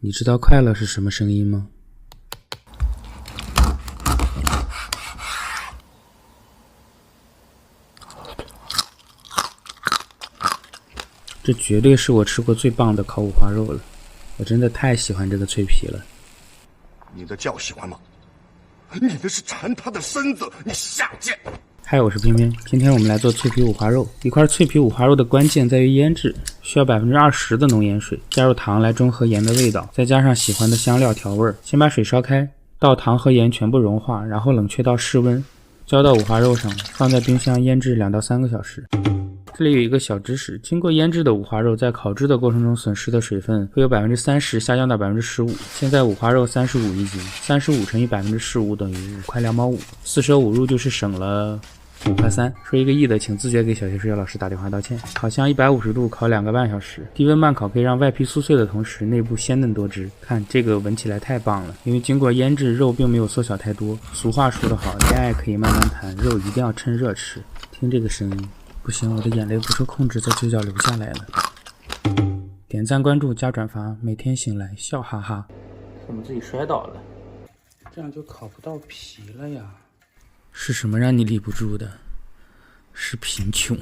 你知道快乐是什么声音吗？这绝对是我吃过最棒的烤五花肉了，我真的太喜欢这个脆皮了。你的叫喜欢吗？你的是馋他的身子，你下贱！嗨，我是偏偏，今天我们来做脆皮五花肉。一块脆皮五花肉的关键在于腌制，需要20%的浓盐水，加入糖来中和盐的味道，再加上喜欢的香料调味。先把水烧开，倒糖和盐全部融化，然后冷却到室温，浇到五花肉上，放在冰箱腌制2到3个小时。这里有一个小知识，经过腌制的五花肉在烤制的过程中损失的水分会有30%下降到15%。现在五花肉35一斤，35乘以15%等于5块2毛5，4舍5入就是省了5块3。说一个亿的，请自觉给小学数学老师打电话道歉。烤箱150度烤2个半小时，低温慢烤可以让外皮酥脆的同时内部鲜嫩多汁。看这个闻起来太棒了，因为经过腌制，肉并没有缩小太多。俗话说得好，恋爱可以慢慢谈，肉一定要趁热吃。听这个声音，不行，我的眼泪不受控制在嘴角流下来了。点赞关注加转发，每天醒来笑哈哈。怎么自己摔倒了？这样就烤不到皮了呀。是什么让你立不住的？是贫穷。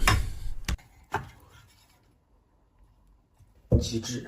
极致。